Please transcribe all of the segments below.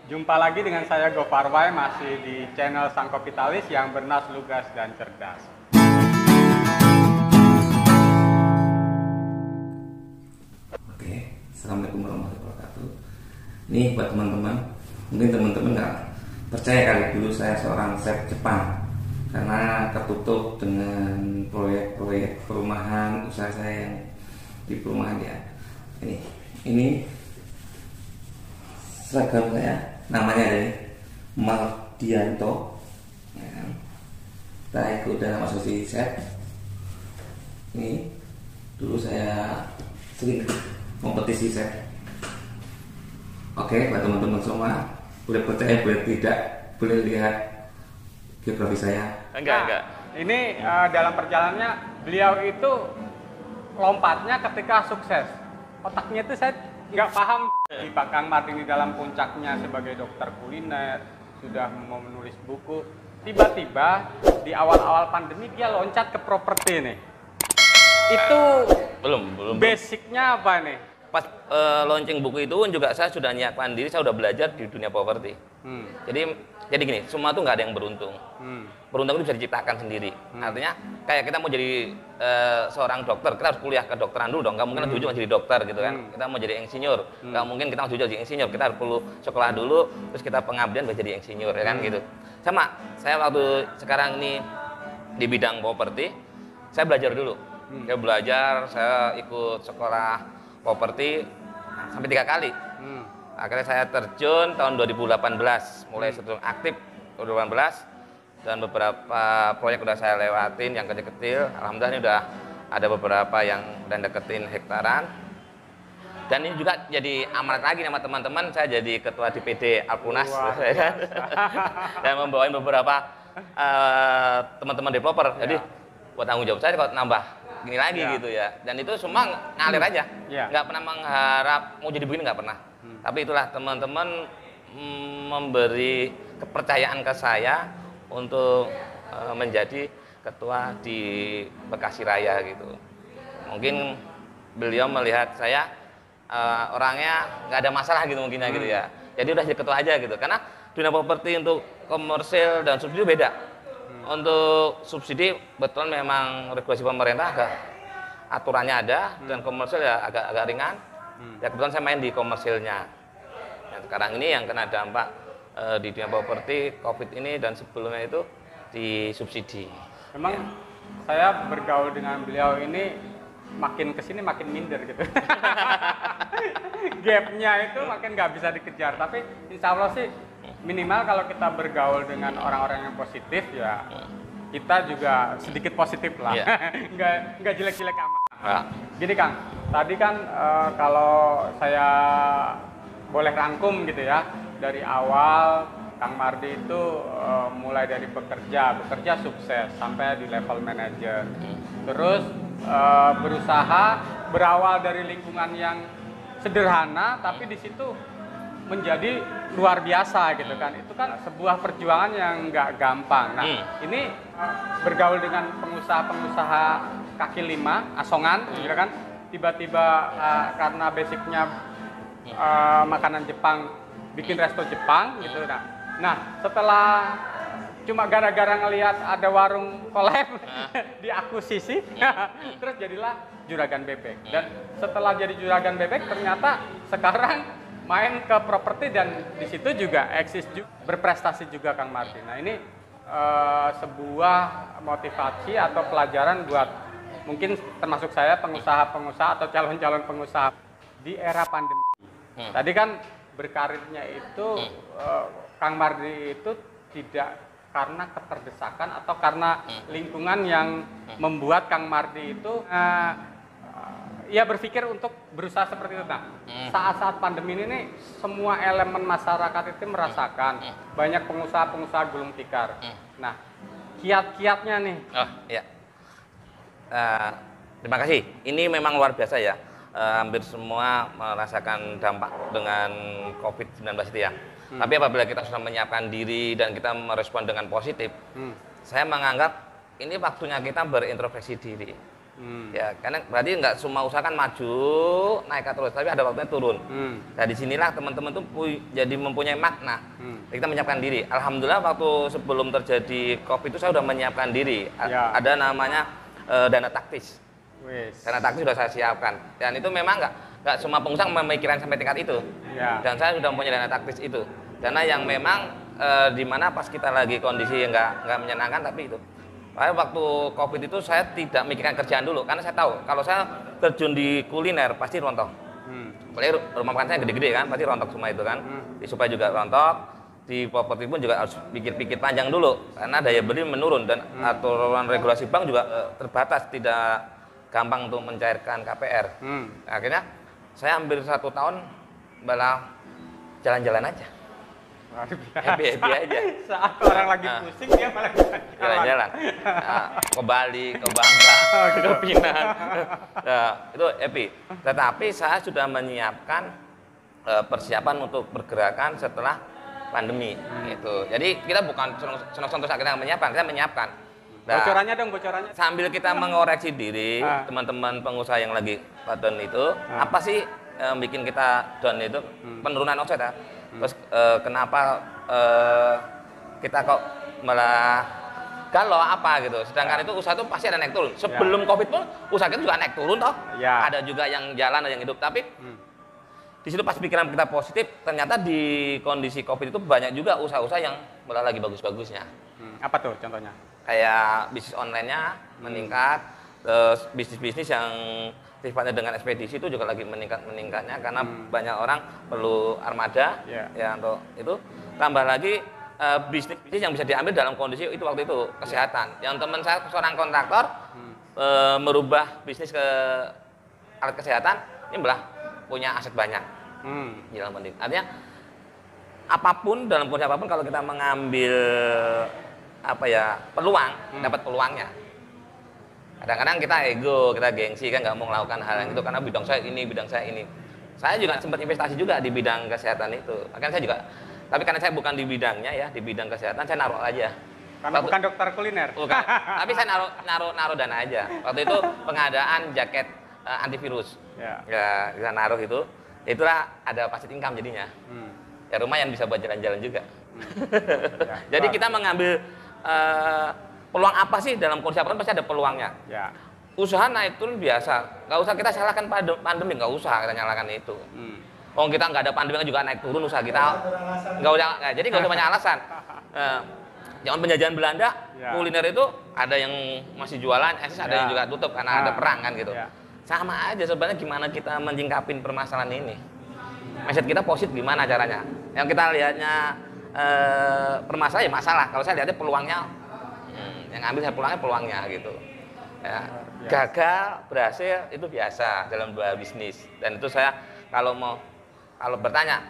Jumpa lagi dengan saya Gofar Wai, masih di channel Sang Kapitalis yang bernas, lugas, dan cerdas. Oke, Assalamualaikum warahmatullahi wabarakatuh. Ini buat teman-teman, mungkin teman-teman nggak percaya kali dulu saya seorang chef Jepang karena tertutup dengan proyek-proyek perumahan usaha saya yang di perumahan ya. Ini seragam saya, namanya dari Mardianto. Ya. Saya ikut dalam asosiasi chef. Ini dulu saya sering kompetisi chef. Oke, buat teman-teman semua, boleh percaya, boleh tidak, boleh lihat geografi saya. Enggak. Ini dalam perjalanannya beliau itu lompatnya ketika sukses. Otaknya itu saya nggak paham. Di Pak Kang Mardi ini dalam puncaknya sebagai dokter kuliner, sudah mau menulis buku. Tiba-tiba di awal-awal pandemi dia loncat ke properti nih. Itu belum basicnya apa nih? pas launching buku itu juga saya sudah nyiapkan diri, saya sudah belajar di dunia properti. Jadi gini, semua tuh nggak ada yang beruntung. Beruntung itu bisa diciptakan sendiri. Artinya kayak kita mau jadi seorang dokter, kita harus kuliah kedokteran dulu dong. Nggak mungkin ujung jadi dokter gitu kan. Kita mau jadi insinyur, nggak mungkin kita ujung jadi insinyur. Kita harus perlu sekolah dulu, terus kita pengabdian buat jadi insinyur ya kan gitu. Sama, saya waktu sekarang ini di bidang properti, saya belajar dulu. Saya ikut sekolah properti sampai 3 kali. Akhirnya saya terjun tahun 2018, mulai sebelum aktif 2018, dan beberapa proyek udah saya lewatin yang kecil-kecil. Alhamdulillah ini udah ada beberapa yang udah deketin hektaran. Dan ini juga jadi amanat lagi sama teman-teman, saya jadi ketua DPD Alpunas dan membawain beberapa teman-teman developer. Jadi buat tanggung jawab saya kalau nambah gini lagi gitu ya. Dan itu semua ngalir aja, nggak pernah mengharap mau jadi begini, nggak pernah. Tapi itulah teman-teman memberi kepercayaan ke saya untuk menjadi ketua di Bekasi Raya gitu. Mungkin beliau melihat saya orangnya nggak ada masalah gitu mungkin gitu ya. Jadi udah jadi ketua aja gitu. Karena dunia properti untuk komersil dan subsidi beda. Untuk subsidi betul memang regulasi pemerintah agak aturannya ada, dan komersil ya agak ringan. Ya kebetulan saya main di komersilnya. Yang sekarang ini yang kena dampak di dunia properti COVID ini dan sebelumnya itu di subsidi. Memang saya bergaul dengan beliau ini makin kesini makin minder gitu. Gapnya itu makin nggak bisa dikejar. Tapi insya Allah sih minimal kalau kita bergaul dengan orang-orang yang positif ya kita juga sedikit positif lah. nggak jelek-jelek amat. Gini Kang, tadi kan kalau saya boleh rangkum gitu ya, dari awal Kang Mardi itu mulai dari bekerja sukses sampai di level manajer. Terus berusaha berawal dari lingkungan yang sederhana, tapi di situ menjadi luar biasa gitu kan. Itu kan sebuah perjuangan yang nggak gampang. Nah, ini bergaul dengan pengusaha-pengusaha kaki lima, asongan gitu kan. Tiba-tiba karena basicnya makanan Jepang, bikin resto Jepang gitu. Nah, setelah cuma gara-gara ngelihat ada warung collab diakuisisi, terus jadilah Juragan Bebek. Dan setelah jadi Juragan Bebek, ternyata sekarang main ke properti dan di situ juga eksis juga, berprestasi juga Kang Mardi. Nah, ini sebuah motivasi atau pelajaran buat mungkin termasuk saya pengusaha-pengusaha atau calon-calon pengusaha di era pandemi. Tadi kan berkarirnya itu Kang Mardi itu tidak karena keterdesakan atau karena lingkungan yang membuat Kang Mardi itu ya berpikir untuk berusaha seperti itu. Nah, saat-saat pandemi ini nih, semua elemen masyarakat itu merasakan banyak pengusaha-pengusaha gulung tikar. Nah, kiat-kiatnya nih. Oh iya. Terima kasih. Ini memang luar biasa ya. Hampir semua merasakan dampak dengan COVID-19 itu ya. Tapi apabila kita sudah menyiapkan diri dan kita merespon dengan positif, saya menganggap ini waktunya kita berintrospeksi diri. Ya, karena berarti nggak semua usaha kan maju, naik terus, tapi ada waktunya turun. Nah, disinilah teman-teman tuh jadi mempunyai makna. Kita menyiapkan diri. Alhamdulillah waktu sebelum terjadi COVID itu saya sudah menyiapkan diri. Ada namanya dana taktis. Dana taktis sudah saya siapkan. Dan itu memang nggak semua pengusaha memikirkan sampai tingkat itu. Dan saya sudah mempunyai dana taktis itu. Dana yang memang di mana pas kita lagi kondisi yang nggak menyenangkan, tapi itu. Waktu COVID itu saya tidak mikirkan kerjaan dulu, karena saya tahu kalau saya terjun di kuliner pasti rontok. Apalagi rumah makan saya gede-gede kan, pasti rontok semua itu kan. Di supaya juga rontok, di properti pun juga harus pikir-pikir panjang dulu, karena daya beli menurun dan aturan regulasi bank juga terbatas, tidak gampang untuk mencairkan KPR. Akhirnya saya hampir 1 tahun malah jalan-jalan aja. Happy aja. Saat orang lagi pusing dia malah jalan-jalan. Nah, ke Bali, ke Bangka, ke Pinang. Nah, itu happy. Tetapi saya sudah menyiapkan persiapan untuk pergerakan setelah pandemi gitu. Jadi kita bukan senang-senang terus akhirnya menyiapkan, kita menyiapkan. Nah, bocorannya dong, bocorannya. Sambil kita mengoreksi diri, teman-teman pengusaha yang lagi down itu, apa sih yang bikin kita down itu? Penurunan omset ya. Terus kenapa kita kok malah galau apa gitu? Sedangkan itu usaha itu pasti ada naik turun. Sebelum COVID pun usaha kita juga naik turun toh. Ada juga yang jalan, ada yang hidup. Tapi di situ pas pikiran kita positif, ternyata di kondisi COVID itu banyak juga usaha-usaha yang malah lagi bagus-bagusnya. Apa tuh contohnya? Kayak bisnis online-nya meningkat, terus bisnis-bisnis yang sifatnya dengan ekspedisi itu juga lagi meningkatnya karena banyak orang perlu armada ya untuk itu. Tambah lagi bisnis yang bisa diambil dalam kondisi itu waktu itu kesehatan. Yang teman saya seorang kontraktor merubah bisnis ke alat kesehatan, ini malah punya aset banyak di dalam kondisi. Artinya apapun dalam kondisi apapun kalau kita mengambil peluang, dapat peluangnya. Kadang-kadang kita ego, kita gengsi kan nggak mau melakukan hal yang itu karena bidang saya ini, bidang saya ini. Saya juga sempat investasi juga di bidang kesehatan itu. Makanya saya juga, tapi karena saya bukan di bidangnya ya, di bidang kesehatan saya naruh aja. Karena bukan dokter kuliner. Bukan, tapi saya naruh dana aja. Waktu itu pengadaan jaket antivirus. Ya, kita naruh itu. Itulah ada passive income jadinya. Ya lumayan bisa buat jalan-jalan juga. Jadi kita mengambil peluang apa sih dalam kondisi apapun pasti ada peluangnya. Usaha naik turun biasa, nggak usah kita salahkan pandemi, nggak usah kita nyalakan itu. Kalau kita nggak ada pandemi juga naik turun usaha kita, nggak usah. Jadi nggak usah banyak alasan. Jangan penjajahan Belanda, kuliner itu ada yang masih jualan, eksis ada yang juga tutup karena ada perang kan gitu. Sama aja sebenarnya gimana kita menyingkapin permasalahan ini. Mindset kita positif gimana caranya? Yang kita lihatnya permasalahan ya masalah. Kalau saya lihatnya peluangnya. Yang ambil saya peluangnya gitu ya. Gagal berhasil itu biasa dalam dua bisnis, dan itu saya kalau bertanya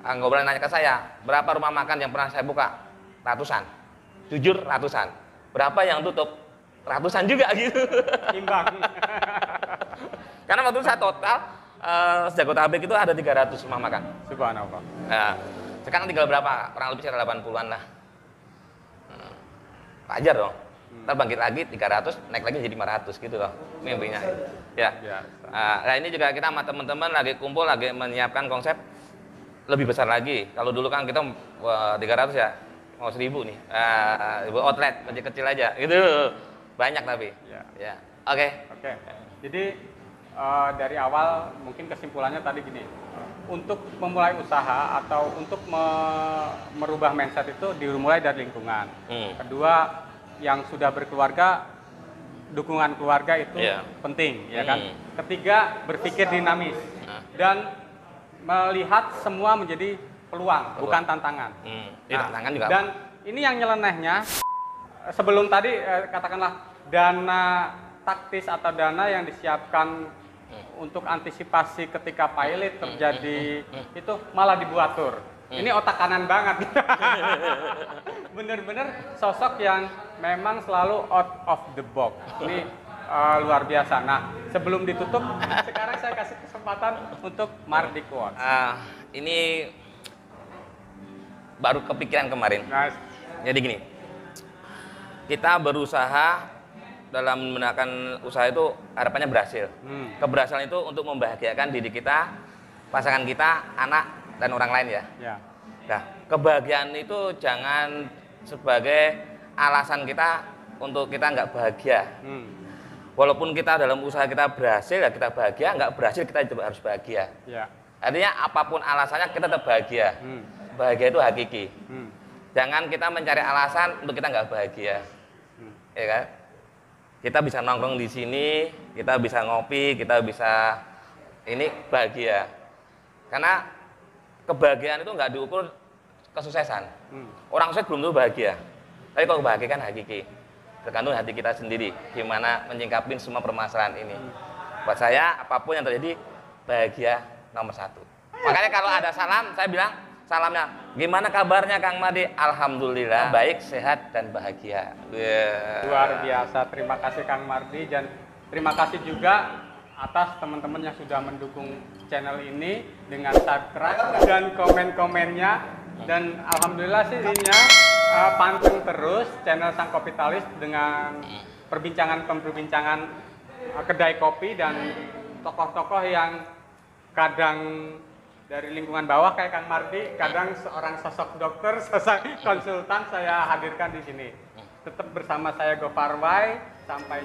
ngobrol nanya ke saya berapa rumah makan yang pernah saya buka, ratusan, jujur ratusan. Berapa yang tutup, ratusan juga gitu. Imbang. Karena waktu saya total Jabodetabek itu ada 300 rumah makan. Subhanallah. Nah, sekarang tinggal berapa? Kurang lebih sekitar 80-an lah. Wajar dong. Ntar bangkit lagi 300, naik lagi jadi 500 gitu loh mimpinya. Ya. Nah ini juga kita sama teman-teman lagi kumpul, lagi menyiapkan konsep lebih besar lagi. Kalau dulu kan kita 300 ya, mau 1000 nih. Outlet kecil-kecil aja gitu. Banyak tapi. Ya. Oke. Jadi dari awal mungkin kesimpulannya tadi gini. Untuk memulai usaha atau untuk merubah mindset itu dimulai dari lingkungan. Kedua, yang sudah berkeluarga, dukungan keluarga itu penting, ya kan. Ketiga, berpikir dinamis dan melihat semua menjadi peluang, bukan tantangan. Tantangan juga. Dan ini yang nyelenehnya, sebelum tadi katakanlah dana taktis atau dana yang disiapkan untuk antisipasi ketika pilot terjadi itu malah dibuatur. Ini otak kanan banget. Bener-bener sosok yang memang selalu out of the box. Ini luar biasa. Nah, sebelum ditutup, sekarang saya kasih kesempatan untuk Mardi Quotes. Ini baru kepikiran kemarin. Jadi gini, kita berusaha dalam menggunakan usaha itu harapannya berhasil. Keberhasilan itu untuk membahagiakan diri kita, pasangan kita, anak, dan orang lain ya. Nah, kebahagiaan itu jangan sebagai alasan kita untuk kita nggak bahagia. Walaupun kita dalam usaha kita berhasil ya kita bahagia, nggak berhasil kita juga harus bahagia. Artinya apapun alasannya kita tetap bahagia. Bahagia itu hakiki. Jangan kita mencari alasan untuk kita nggak bahagia. Ya kan? Kita bisa nongkrong di sini, kita bisa ngopi, kita bisa ini bahagia. Karena kebahagiaan itu nggak diukur kesuksesan. Orang sukses belum tentu bahagia. Tapi kalau bahagia kan hakiki. Tergantung hati kita sendiri gimana menyingkapin semua permasalahan ini. Buat saya apapun yang terjadi bahagia nomor 1. Makanya kalau ada salam saya bilang salamnya, gimana kabarnya Kang Mardi? Alhamdulillah, baik, sehat, dan bahagia. Luar biasa, terima kasih Kang Mardi, dan terima kasih juga atas teman-teman yang sudah mendukung channel ini dengan subscribe dan komen-komennya. Dan alhamdulillah sih ininya panteng terus channel Sang Kopitalis dengan perbincangan kedai kopi dan tokoh-tokoh yang kadang dari lingkungan bawah kayak Kang Mardi, kadang seorang sosok dokter, sosok konsultan saya hadirkan di sini. Tetap bersama saya Gofar Wai, sampai